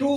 2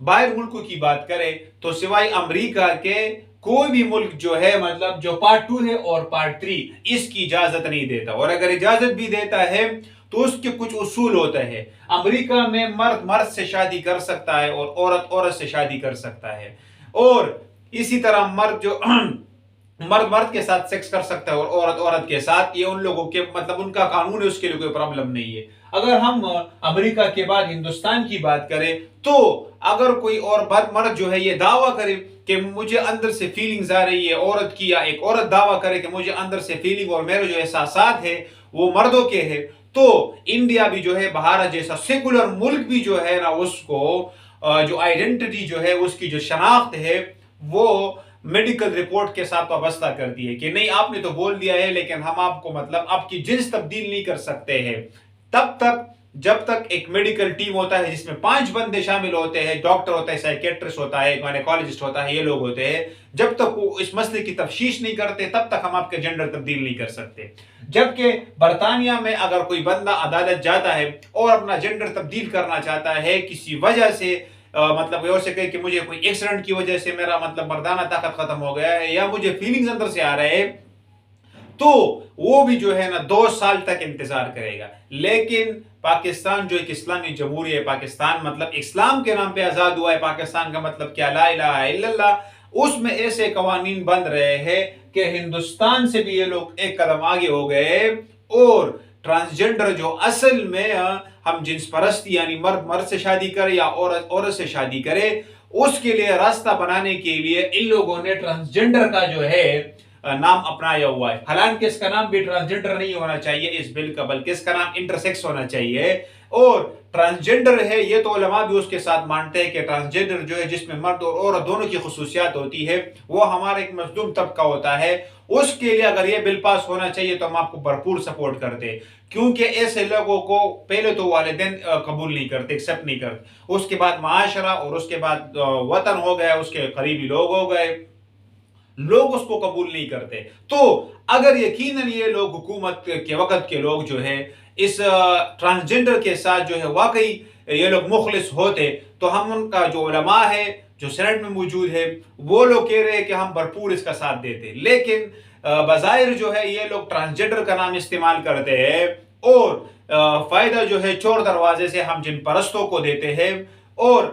باہر ملکوں کی بات کریں تو سوائے امریکہ کے کوئی بھی ملک جو ہے مطلب جو پارٹ 2 ہے اور پارٹ 3 اس کی اجازت نہیں دیتا، اور اگر اجازت بھی دیتا ہے تو اس کے کچھ اصول ہوتا ہے۔ امریکہ میں مرد مرد سے شادی کر سکتا ہے اور عورت عورت سے شادی کر سکتا ہے، اور اسی طرح مرد جو مرد مرد کے ساتھ سیکس کر سکتا ہے اور عورت عورت کے ساتھ، یہ ان لوگوں کے مطلب ان کا قانون ہے، اس کے لیے کوئی پرابلم نہیں ہے۔ اگر ہم امریکہ کے بعد ہندوستان کی بات کریں تو اگر کوئی اور مرد جو ہے یہ دعویٰ کرے کہ مجھے اندر سے فیلنگز آ رہی ہے عورت کی، یا ایک عورت دعویٰ کرے کہ مجھے اندر سے فیلنگ اور میرے جو احساسات ہیں وہ مردوں کے ہیں، تو انڈیا بھی جو ہے بھارت جیسا سیکولر ملک بھی جو ہے نا اس کو جو آئیڈینٹی جو ہے اس کی جو شناخت ہے وہ میڈیکل رپورٹ کے ساتھ وابستہ کرتی ہے کہ نہیں آپ نے تو بول دیا ہے لیکن ہم آپ کو مطلب آپ کی جنس تبدیل نہیں کر سکتے ہیں تب تک جب تک ایک میڈیکل ٹیم ہوتا ہے جس میں 5 بندے شامل ہوتے ہیں، ڈاکٹر ہوتا ہے، سائیکیٹرسٹ ہوتا ہے، گائنیکالوجسٹ ہوتا ہے، یہ لوگ ہوتے ہیں، جب تک وہ اس مسئلے کی تفتیش نہیں کرتے تب تک ہم آپ کے جنڈر تبدیل نہیں کر سکتے۔ جبکہ برطانیہ میں اگر کوئی بندہ عدالت جاتا ہے اور اپنا جنڈر تبدیل کرنا چاہتا ہے کسی وجہ سے، مطلب یہ ہو سکے کہ مجھے کوئی ایکسیڈنٹ کی وجہ سے میرا مطلب مردانہ طاقت ختم ہو گیا ہے یا مجھے فیلنگز اندر سے آ رہے ہیں، تو وہ بھی جو ہے نا 2 سال تک انتظار کرے گا۔ لیکن پاکستان جو ایک اسلامی جمہوریہ ہے، پاکستان مطلب اسلام کے نام پہ آزاد ہوا ہے، پاکستان کا مطلب کیا لا الہ الا اللہ، اس میں ایسے قوانین بن رہے ہیں کہ ہندوستان سے بھی یہ لوگ ایک قدم آگے ہو گئے، اور ٹرانسجنڈر جو اصل میں ہم جنس پرستی یعنی مرد مرد سے شادی کرے یا عورت عورت سے شادی کرے، اس کے لیے راستہ بنانے کے لیے ان لوگوں نے ٹرانسجنڈر کا جو ہے نام اپنایا ہوا ہے۔ حالانکہ اس کا نام بھی ٹرانسجنڈر نہیں ہونا چاہیے اس بل کا، بلکہ اس کا نام انٹرسیکس ہونا چاہیے، اور ٹرانسجنڈر ہے یہ تو علماء بھی اس کے ساتھ مانتے ہیں کہ ٹرانسجنڈر جو ہے جس میں مرد اور عورت دونوں کی خصوصیات ہوتی ہے وہ ہمارا ایک مظلوم طبقہ ہوتا ہے، اس کے لیے اگر یہ بل پاس ہونا چاہیے تو ہم آپ کو بھرپور سپورٹ کرتے، کیونکہ ایسے لوگوں کو پہلے تو والدین قبول نہیں کرتے، ایکسیپٹ نہیں کرتے، اس کے بعد معاشرہ، اور اس کے بعد وطن ہو گئے، اس کے قریبی لوگ ہو گئے، لوگ اس کو قبول نہیں کرتے۔ تو اگر یقیناً یہ لوگ حکومت کے وقت کے لوگ جو ہے اس ٹرانسجنڈر کے ساتھ جو ہے واقعی یہ لوگ مخلص ہوتے تو ہم ان کا جو علماء ہے جو سینٹ میں موجود ہے وہ لوگ کہہ رہے ہیں کہ ہم بھرپور اس کا ساتھ دیتے، لیکن بظاہر جو ہے یہ لوگ ٹرانسجنڈر کا نام استعمال کرتے ہیں اور فائدہ جو ہے چور دروازے سے ہم جن پرستوں کو دیتے ہیں، اور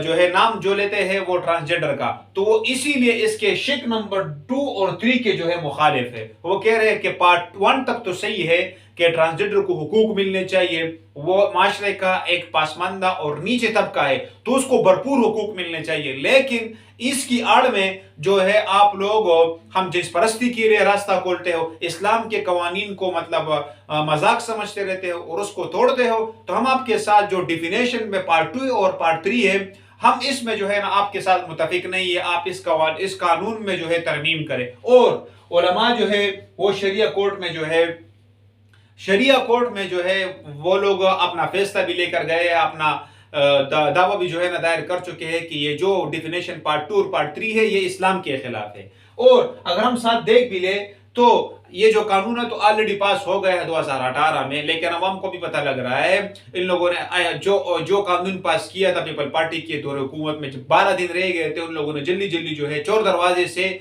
جو ہے نام جو لیتے ہیں وہ ٹرانسجنڈر کا، تو وہ اسی لیے اس کے شق نمبر 2 اور 3 کے جو ہے مخالف ہے۔ وہ کہہ رہے ہیں کہ پارٹ 1 تک تو صحیح ہے کہ ٹرانسجنڈر کو حقوق ملنے چاہیے، وہ معاشرے کا ایک پاسماندہ اور نیچے طبقہ ہے تو اس کو بھرپور حقوق ملنے چاہیے، لیکن اس کی آڑ میں جو ہے آپ لوگ ہم جنس پرستی کے لیے راستہ کھولتے ہو، اسلام کے قوانین کو مطلب مذاق سمجھتے رہتے ہو اور اس کو توڑتے ہو، تو ہم آپ کے ساتھ جو ڈیفینیشن میں پارٹ 2 اور پارٹ 3 ہے ہم اس میں جو ہے نا آپ کے ساتھ متفق نہیں ہے، آپ اس قانون میں جو ہے ترمیم کریں۔ اور علماء جو ہے وہ شریعہ کورٹ میں جو ہے وہ لوگ اپنا فیصلہ بھی لے کر گئے، اپنا دعویٰ بھی جو ہے نا دائر کر چکے ہیں کہ یہ جو ڈیفینیشن پارٹ 2 اور پارٹ 3 ہے یہ اسلام کے خلاف ہے۔ اور اگر ہم ساتھ دیکھ بھی لیں تو یہ جو قانون ہے تو آلریڈی پاس ہو گیا ہے 2018 میں، لیکن عوام کو بھی پتہ لگ رہا ہے ان لوگوں نے جو قانون پاس کیا تھا پیپل پارٹی کے دور حکومت میں، جب 12 دن رہ گئے تھے ان لوگوں نے جلدی جو ہے چور دروازے سے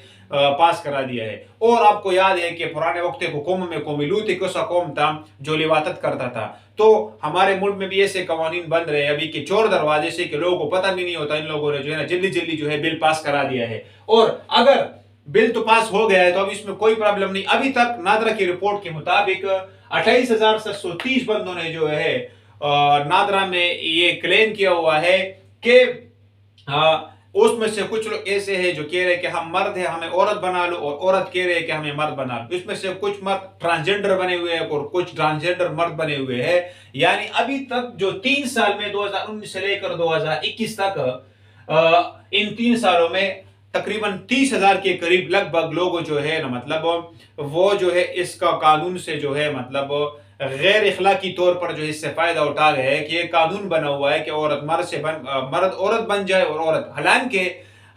پاس کرا دیا ہے۔ اور آپ کو یاد ہے کہ پرانے وقت کے قوم میں قوم لوط ایک ایسا قوم تھا جو لواطت کرتا تھا، تو ہمارے ملک میں بھی ایسے قوانین بن رہے ہیں ابھی کہ چور دروازے سے کہ لوگوں کو پتہ بھی نہیں ہوتا، ان لوگوں نے جو ہے نا جلدی جو ہے بل پاس کرا دیا ہے۔ اور اگر بل تو پاس ہو گیا ہے تو اب اس میں کوئی پرابلم نہیں۔ ابھی تک نادرا کی رپورٹ کے مطابق 28,730 بندوں نے جو ہے نادرا میں یہ کلیم کیا ہوا ہے کہ اس میں سے کچھ لوگ ایسے ہیں جو کہہ رہے ہیں کہ ہم مرد ہیں ہمیں عورت بنا لو، اور عورت کہہ رہے ہیں کہ ہمیں مرد بنا لو، اس میں سے کچھ مرد ٹرانسجنڈر بنے ہوئے ہیں اور کچھ ٹرانسجنڈر مرد بنے ہوئے ہیں۔ یعنی ابھی تک جو 3 سال میں 2019 سے لے کر 2021 تک ان 3 سالوں میں تقریباً 30,000 کے قریب لگ بھگ لوگ جو ہے نا مطلب وہ جو ہے اس کا قانون سے جو ہے مطلب غیر اخلاقی طور پر جو اس سے فائدہ اٹھا رہے ہیں کہ یہ قانون بنا ہوا ہے کہ عورت مرد عورت بن جائے اور عورت، حالانکہ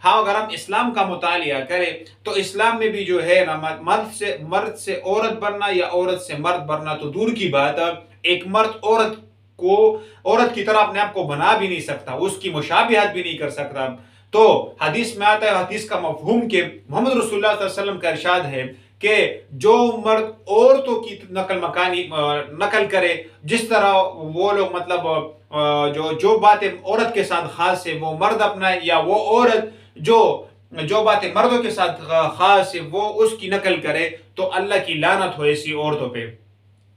ہاں اگر ہم اسلام کا مطالعہ کریں تو اسلام میں بھی جو ہے نا مرد سے عورت بننا یا عورت سے مرد بننا تو دور کی بات ہے، ایک مرد عورت کو عورت کی طرح اپنے آپ کو بنا بھی نہیں سکتا، اس کی مشابہت بھی نہیں کر سکتا. تو حدیث میں آتا ہے، حدیث کا مفہوم کہ محمد رسول اللہ صلی اللہ علیہ وسلم کا ارشاد ہے کہ جو مرد عورتوں کی نقل کرے، جس طرح وہ لوگ مطلب جو باتیں عورت کے ساتھ خاص ہے وہ مرد اپنائے، یا وہ عورت جو باتیں مردوں کے ساتھ خاص ہے وہ اس کی نقل کرے، تو اللہ کی لعنت ہو ایسی عورتوں پہ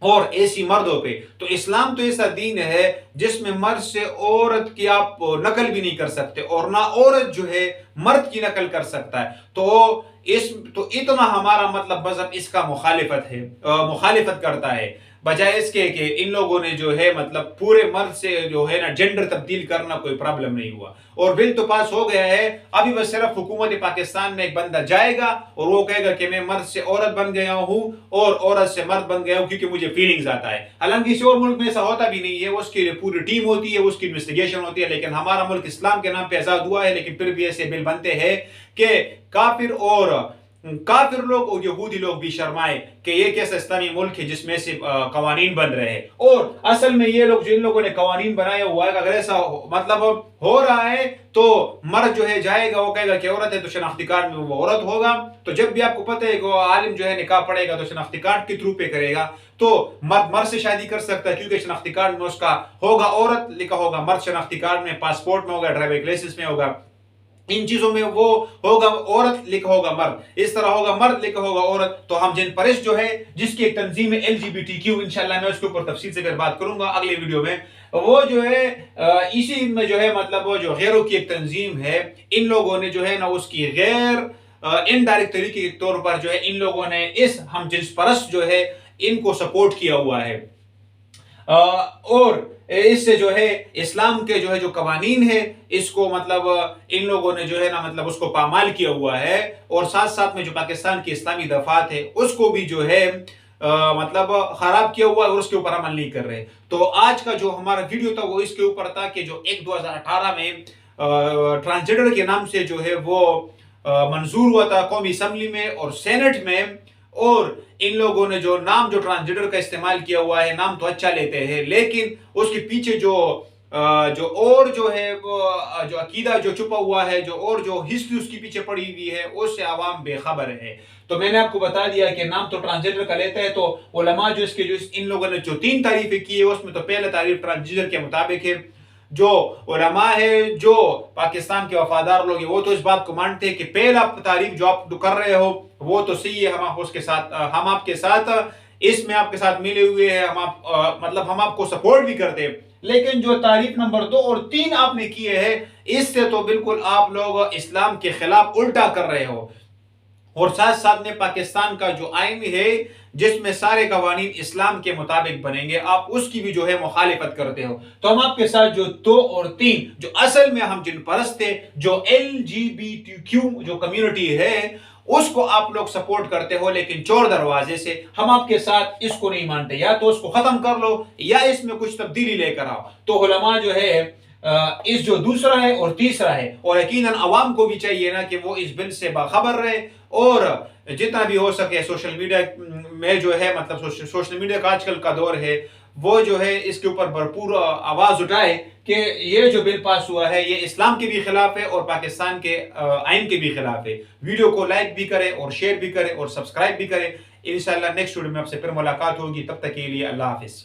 اور ایسی مردوں پہ. تو اسلام تو ایسا دین ہے جس میں مرد سے عورت کی آپ نقل بھی نہیں کر سکتے، اور نہ عورت جو ہے مرد کی نقل کر سکتا ہے. تو اتنا ہمارا مطلب مذہب اس کا مخالفت کرتا ہے، بجائے اس کے کہ ان لوگوں نے جو ہے مطلب پورے مرد سے جو ہے نا جینڈر تبدیل کرنا کوئی پرابلم نہیں ہوا، اور بل تو پاس ہو گیا ہے. ابھی بس صرف حکومت پاکستان میں ایک بندہ جائے گا اور وہ کہے گا کہ میں مرد سے عورت بن گیا ہوں اور عورت سے مرد بن گیا ہوں کیونکہ مجھے فیلنگز آتا ہے. حالانکہ کسی اور ملک میں ایسا ہوتا بھی نہیں ہے، اس کی پوری ٹیم ہوتی ہے، اس کی انویسٹیگیشن ہوتی ہے. لیکن ہمارا ملک اسلام کے نام پہ آزاد ہوا ہے، لیکن پھر بھی ایسے بل بنتے ہیں کہ کافر لوگ اور یہودی لوگ بھی شرمائے کہ یہ کیسا اسلامی ملک ہے جس میں سے قوانین بن رہے ہیں. اور اصل میں یہ لوگ جن لوگوں نے قوانین بنائے ہوا ہے، اگر ایسا مطلب ہو رہا ہے تو مرد جو ہے جائے گا، وہ کہے گا کہ عورت ہے تو شناختی کارڈ میں وہ عورت ہوگا. تو جب بھی آپ کو پتہ ہے کہ عالم جو ہے نکاح پڑے گا تو شناختی کارڈ کے تھرو پہ کرے گا، تو مرد سے شادی کر سکتا ہے کیونکہ شناختی کارڈ میں اس کا ہوگا عورت لکھا ہوگا، مرد شناختی کارڈ میں، پاسپورٹ میں ہوگا، ڈرائیونگ لائسنس میں ہوگا، ان چیزوں میں وہ ہوگا عورت لکھا ہوگا مرد، اس طرح ہوگا مرد لکھا ہوگا عورت. تو ہم جن پرست جو ہے جس کی ایک تنظیم ہے LGBTQ، انشاءاللہ میں اس کے اوپر تفصیل سے پھر بات کروں گا اگلے ویڈیو میں. وہ جو ہے اسی میں جو ہے مطلب وہ جو غیروں کی ایک تنظیم ہے، ان لوگوں نے جو ہے نا اس کی غیر انڈائریکٹ طریقے کے طور پر جو ہے ان لوگوں نے اس ہم جنس پرست جو ہے ان کو سپورٹ کیا ہوا ہے. اور اس سے جو ہے اسلام کے جو ہے جو قوانین ہے اس کو مطلب ان لوگوں نے جو ہے نا مطلب اس کو پامال کیا ہوا ہے، اور ساتھ ساتھ میں جو پاکستان کی اسلامی دفعات ہے اس کو بھی جو ہے مطلب خراب کیا ہوا ہے اور اس کے اوپر عمل نہیں کر رہے. تو آج کا جو ہمارا ویڈیو تھا وہ اس کے اوپر تھا کہ جو 2018 میں ٹرانسجنڈر کے نام سے جو ہے وہ منظور ہوا تھا قومی اسمبلی میں اور سینٹ میں، اور ان لوگوں نے جو نام جو ٹرانسجنڈر کا استعمال کیا ہوا ہے، نام تو اچھا لیتے ہیں لیکن اس کے پیچھے جو اور جو ہے جو عقیدہ جو چھپا ہوا ہے، جو ہسٹری اس کے پیچھے پڑی ہوئی ہے، اس سے عوام بے خبر ہے. تو میں نے آپ کو بتا دیا کہ نام تو ٹرانسجنڈر کا لیتا ہے. تو علماء جو اس کے جو ان لوگوں نے جو 3 تعریفیں کی ہے اس میں تو پہلا تعریف ٹرانسجنڈر کے مطابق ہے. جو علماء ہے جو پاکستان کے وفادار لوگ ہیں وہ تو اس بات کو مانتے ہیں کہ پہلا تعریف جو آپ کر رہے ہو وہ تو صحیح ہے، ہم آپ کے ساتھ اس میں آپ کے ساتھ ملے ہوئے ہیں، ہم آپ کو سپورٹ بھی کرتے ہیں. لیکن جو تعریف نمبر 2 اور 3 آپ نے کیے ہیں اس سے تو بالکل آپ لوگ اسلام کے خلاف الٹا کر رہے ہو. اور ساتھ ساتھ میں پاکستان کا جو آئین ہے جس میں سارے قوانین اسلام کے مطابق بنیں گے، آپ اس کی بھی جو ہے مخالفت کرتے ہو. تو ہم آپ کے ساتھ جو 2 اور 3 جو اصل میں ہم جن پرست ہیں، جو LGBTQ جو کمیونٹی ہے اس کو آپ لوگ سپورٹ کرتے ہو، لیکن چور دروازے سے. ہم آپ کے ساتھ اس کو نہیں مانتے، یا تو اس کو ختم کر لو یا اس میں کچھ تبدیلی لے کر آؤ. تو علماء جو ہے اس جو دوسرا ہے اور تیسرا ہے، اور یقیناً عوام کو بھی چاہیے نا کہ وہ اس بل سے باخبر رہے اور جتنا بھی ہو سکے سوشل میڈیا میں جو ہے مطلب سوشل میڈیا کا آج کل کا دور ہے وہ جو ہے اس کے اوپر بھرپور آواز اٹھائے کہ یہ جو بل پاس ہوا ہے یہ اسلام کے بھی خلاف ہے اور پاکستان کے آئین کے بھی خلاف ہے. ویڈیو کو لائک بھی کرے اور شیئر بھی کرے اور سبسکرائب بھی کرے. انشاءاللہ نیکسٹ ویڈیو میں آپ سے پھر ملاقات ہوگی، تب تک کے لیے اللہ حافظ.